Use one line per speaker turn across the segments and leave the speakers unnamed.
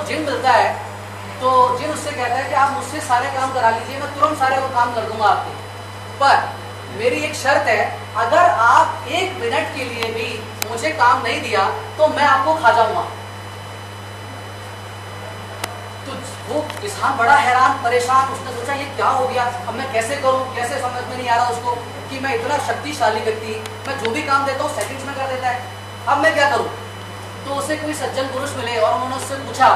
जिन मिलता है तो जिन उससे कहता है कि आप मुझसे सारे काम करा लीजिए, मैं तुरंत सारे वो काम कर दूंगा आपके, पर मेरी एक शर्त है, अगर आप 1 मिनट के लिए भी मुझे काम नहीं दिया तो मैं आपको खा जाऊंगा। तो वो किसान बड़ा हैरान परेशान, उसने सोचा ये क्या हो गया, अब मैं कैसे करूं, कैसे समझ में नहीं आ रहा उसको कि मैं इतना शक्तिशाली व्यक्ति, मैं जो भी काम देता हूँ सेकंड्स में कर देता है, अब मैं क्या करूं। तो उसे कोई सज्जन पुरुष मिले और उन्होंने उससे पूछा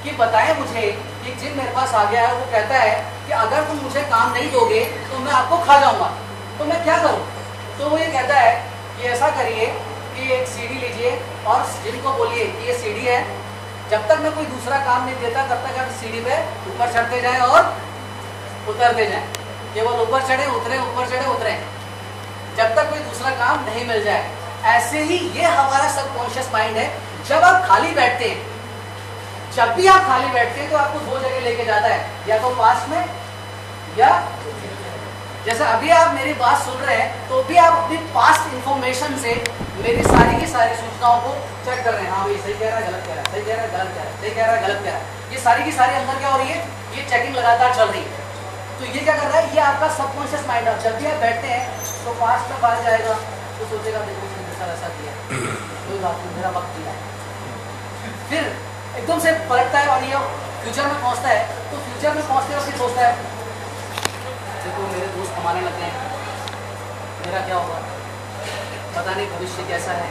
कि बताएं मुझे, एक जिन मेरे पास आ गया है, वो कहता है कि अगर तुम मुझे काम नहीं दोगे तो मैं आपको खा जाऊंगा, तो मैं क्या करूं। तो वो ये कहता है कि ऐसा करिए कि एक सीढ़ी लीजिए और जिन को बोलिए कि ये सीढ़ी है, जब तक मैं कोई दूसरा काम नहीं देता तब तक आप सीढ़ी पे ऊपर चढ़ते जाएं और उतरते जाएं, केवल ऊपर चढ़े उतरे, ऊपर चढ़े उतरे, जब तक कोई दूसरा काम नहीं मिल जाए। ऐसे ही ये हमारा सबकॉन्शियस माइंड है। जब आप खाली बैठते हैं, जब भी आप खाली बैठते हैं तो आपको 2 जगह लेके जाता है, या तो पास्ट में, या जैसे अभी आप मेरी बात सुन रहे हैं तो भी आप अपनी पास्ट इंफॉर्मेशन से मेरी सारी की सारी सूचनाओं को चेक कर रहे हैं। हाँ भाई सही कह रहा है, गलत कह रहा है, सही कह रहा है, गलत कह रहा है, सही कह रहा है, गलत कह रहा है, ये सारी की सारी अंदर क्या हो रही है, ये चेकिंग लगातार चल रही है। तो ये क्या कर रहा है, ये आपका सबकॉन्शियस माइंड है। जब भी आप बैठते हैं तो पास्ट में बाहर जाएगा तो सोचेगा देखो उसने ऐसा किया, कोई बात नहीं, मेरा वक्त दिया। फिर एकदम से पलटता है और ये फ्यूचर में पहुंचता है, तो फ्यूचर में पहुंचते वक्त सोचता है देखो मेरे दोस्त कमाने लग गए, मेरा क्या होगा, पता नहीं भविष्य कैसा है,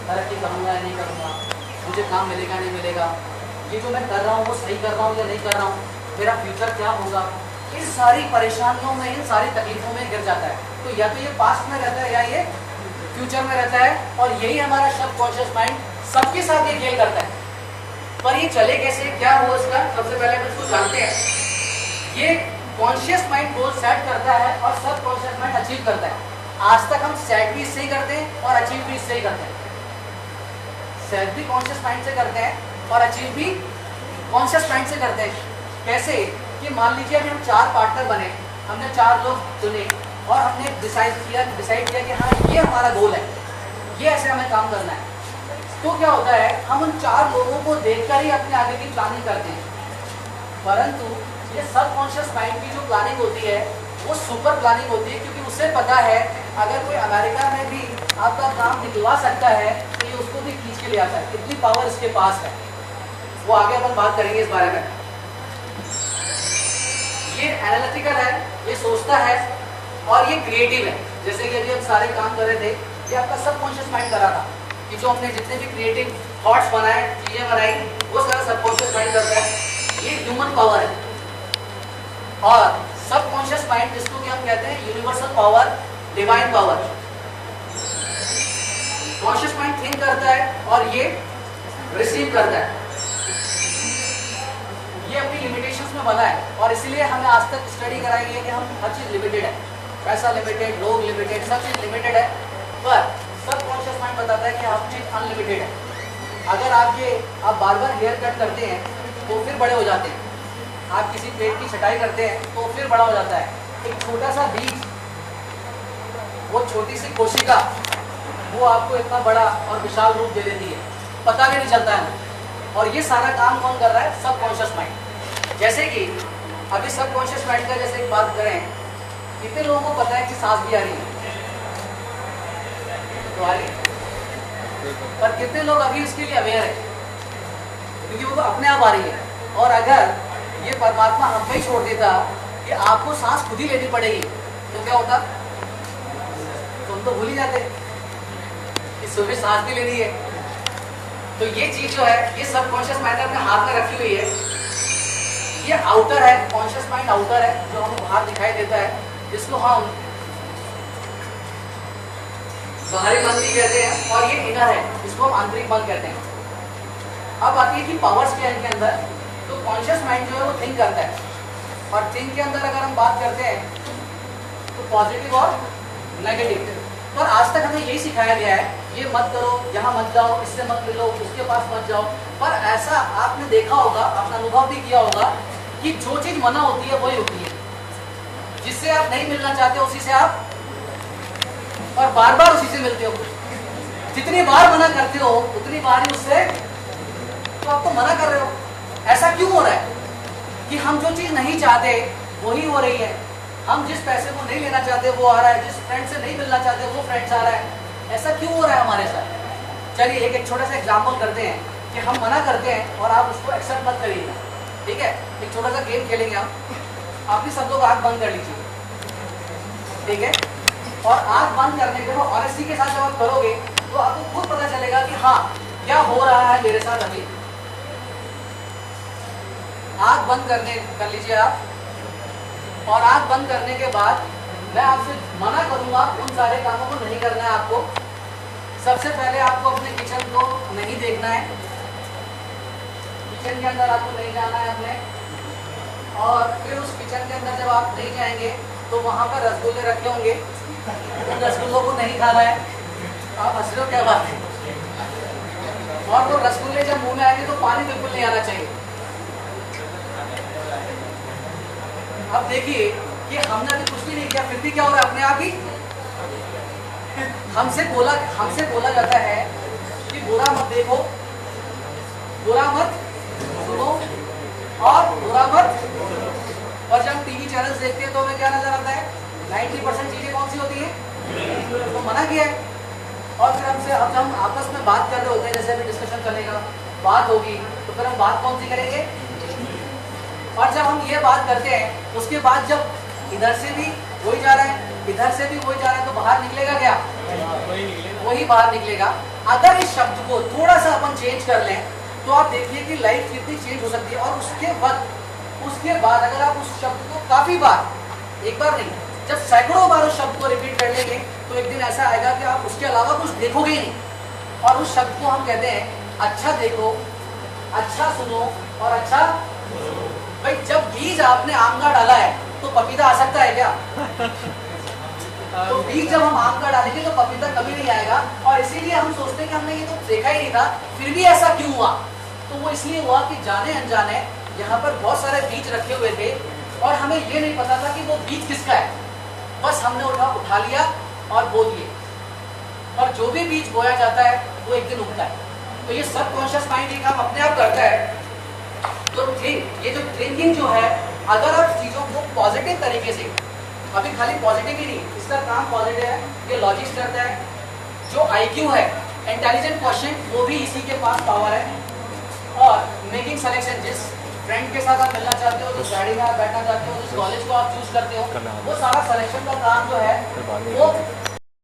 तरक्की करूँगा या नहीं करूँगा, मुझे काम मिलेगा नहीं मिलेगा, ये जो मैं कर रहा हूँ वो सही कर रहा हूँ या नहीं कर रहा हूँ, मेरा फ्यूचर क्या होगा। इन सारी परेशानियों में, इन सारी तकलीफों में गिर जाता है। तो या तो ये पास्ट में रहता है या ये फ्यूचर में रहता है, और यही हमारा सबकॉन्शियस माइंड सबके साथ ये खेल करता है। पर ये चले कैसे, क्या हो इसका, सबसे पहले हम इसको जानते हैं। ये कॉन्शियस माइंड गोल सेट करता है और सबकॉन्शियस माइंड अचीव करता है। आज तक हम सेट भी इससे ही करते हैं और अचीव भी इससे ही करते हैं। सेट भी कॉन्शियस माइंड से करते हैं और अचीव भी कॉन्शियस माइंड से करते हैं। कैसे कि मान लीजिए अभी हम 4 पार्टनर बने, हमने 4 लोग चुने और हमने डिसाइड किया कि हाँ ये हमारा गोल है, ये ऐसे हमें काम करना है। तो क्या होता है, हम उन 4 लोगों को देखकर ही अपने आगे की प्लानिंग करते हैं। परंतु ये सबकॉन्शियस माइंड की जो प्लानिंग होती है वो सुपर प्लानिंग होती है, क्योंकि उसे पता है अगर कोई अमेरिका में भी आपका काम निकलवा सकता है तो ये उसको भी खींच के ले आता है, इतनी पावर इसके पास है। वो आगे अपन बात करेंगे इस बारे में। ये एनालिटिकल है, ये सोचता है, और ये क्रिएटिव है। जैसे कि अभी हम सारे काम कर रहे थे, ये आपका सबकॉन्शियस माइंड कर रहा था कि जो हमने जितने भी क्रिएटिव थॉट्स बनाए, चीजें बनाई, वो सारा सबकॉन्शियस माइंड करता है। ये ह्यूमन पावर है। और सबकॉन्शियस माइंड जिसको कि हम कहते हैं universal power, divine power. Conscious mind think करता है और ये रिसीव करता है। ये अपनी लिमिटेशंस में बना है, और इसलिए हमें आज तक स्टडी कराई है कि हम हर चीज लिमिटेड है, पैसा लिमिटेड, लोग लिमिटेड, सब चीज लिमिटेड है। पर सबकॉन्शियस माइंड बताता है कि हर चीज अनलिमिटेड है। अगर आप बार बार हेयर कट करते हैं तो फिर बड़े हो जाते हैं, आप किसी पेड़ की छटाई करते हैं तो फिर बड़ा हो जाता है। एक छोटा सा बीज, वो छोटी सी कोशिका, वो आपको इतना बड़ा और विशाल रूप दे देती है, पता भी नहीं चलता है। और ये सारा काम कौन कर रहा है, सबकॉन्शियस माइंड। जैसे कि अभी सबकॉन्शियस माइंड का जैसे एक बात करें, कितने लोगों को पता है कि सांस भी आ रही है, तो आ रही है, पर कितने लोग अभी उसके लिए अवेयर है, क्योंकि वो अपने आप आ रही है। और अगर ये परमात्मा हम पे ही छोड़ देता कि आपको सांस खुद ही लेनी पड़ेगी, तो क्या होता, तुम तो भूल ही जाते कि सुबह सांस भी लेनी है। तो ये चीज जो है, ये सबकॉन्शियस माइंड अपने हाथ में रखी हुई है। ये आउटर है, कॉन्शियस माइंड आउटर है, जो हमें बाहर दिखाई देता है, जिसको हम बाहरी मन भी कहते हैं, और ये इनर है, जिसको हम आंतरिक मन कहते हैं। अब आती है कि पावर्स क्या है इनके अंदर। तो कॉन्शियस माइंड जो है वो थिंक करता है, और थिंक के अंदर अगर हम बात करते हैं तो पॉजिटिव और नेगेटिव। पर आज तक हमें यही सिखाया गया है, ये मत करो, यहाँ मत जाओ, इससे मत मिलो, उसके पास मत जाओ। पर ऐसा आपने देखा होगा, आपने अनुभव भी किया होगा कि जो चीज मना होती है वही होती है, जिससे आप नहीं मिलना चाहते उसी से आप, और बार बार उसी से मिलते हो। जितनी बार मना करते हो उतनी बार ही उससे, तो आप तो मना कर रहे हो। क्यों हो रहा है कि हम जो चीज नहीं चाहते वही हो रही है, हम जिस पैसे को नहीं लेना चाहते वो आ रहा है, जिस फ्रेंड से नहीं मिलना चाहते वो फ्रेंड्स आ रहा है, ऐसा क्यों हो रहा है हमारे साथ? चलिए एक छोटा सा एग्जाम्पल करते हैं कि हम मना करते हैं और आप उसको एक्सेप्ट मत करिएगा, ठीक है? एक छोटा सा गेम खेलेंगे हम, आप भी सब लोग आँख बंद कर लीजिए, ठीक है? और आँख बंद करने के बाद ऑनेस्टी के साथ जब आप करोगे तो आपको खुद पता चलेगा कि हाँ क्या हो रहा है मेरे साथ अभी। आँख बंद कर लीजिए आप, और आँख बंद करने के बाद मैं आपसे मना करूंगा उन सारे कामों को नहीं करना है आपको। सबसे पहले आपको अपने किचन को नहीं देखना है, किचन के अंदर आपको नहीं जाना है अपने, और फिर उस किचन के अंदर जब आप नहीं जाएंगे तो वहाँ पर रसगुल्ले रखे होंगे, उन रसगुल्लों को नहीं खाना है। आप हंस रहे हो, क्या बात है? और वो रसगुल्ले जब मुंह में आएंगे तो पानी बिल्कुल नहीं आना चाहिए। अब देखिए कि हमने अभी कुछ भी नहीं किया, फिर भी क्या हो रहा है अपने आप ही हमसे बोला जाता है कि बुरा मत देखो, बुरा मत सुनो और बुरा मत। और जब हम टीवी चैनल्स देखते हैं तो हमें क्या नजर आता है? 90% चीजें कौन सी होती है तो मना किया है। और फिर अब हम आपस में बात कर रहे होते हैं, जैसे अभी डिस्कशन चलेगा, बात होगी, तो फिर हम बात कौन सी करेंगे? और जब हम ये बात करते हैं उसके बाद जब इधर से भी वही जा रहा है, इधर से भी वही जा रहा है, तो बाहर निकलेगा क्या? वही बाहर निकलेगा। अगर इस शब्द को थोड़ा सा अपन चेंज कर लें तो आप देखिए कि लाइफ कितनी चेंज हो सकती है। और उसके बाद अगर आप उस शब्द को काफी बार, एक बार नहीं, जब सैकड़ों बार उस शब्द को रिपीट कर लेंगे तो एक दिन ऐसा आएगा कि आप उसके अलावा कुछ देखोगे ही नहीं। और उस शब्द को हम कहते हैं अच्छा देखो, अच्छा सुनो और अच्छा। भाई जब बीज आपने आम का डाला है तो पपीता आ सकता है क्या? तो बीज जब हम आम का डालेंगे तो पपीता कभी नहीं आएगा। और इसीलिए हम सोचते हैं कि हमने ये तो देखा ही नहीं था, फिर भी ऐसा क्यों हुआ? तो वो इसलिए हुआ कि जाने अनजाने यहाँ पर बहुत सारे बीज रखे हुए थे और हमें ये नहीं पता था कि वो बीज किसका है। बस हमने उठा लिया और बो दिए। और जो भी बीज बोया जाता है वो एक दिन उगता है। तो ये सबकॉन्शियस माइंड ये काम अपने आप करता है। तो ये जो थिंकिंग जो है, अगर आप चीज़ों को पॉजिटिव तरीके से, अभी खाली पॉजिटिव ही नहीं, इसका काम पॉजिटिव है, ये लॉजिक्स करता है। जो IQ है, इंटेलिजेंट क्वेश्चन, वो भी इसी के पास पावर है। और मेकिंग सिलेक्शन, जिस फ्रेंड के साथ आप मिलना चाहते हो, जिस गाड़ी में आप बैठना चाहते हो, जिस कॉलेज को आप चूज करते हो, वो सारा सिलेक्शन का काम जो है वो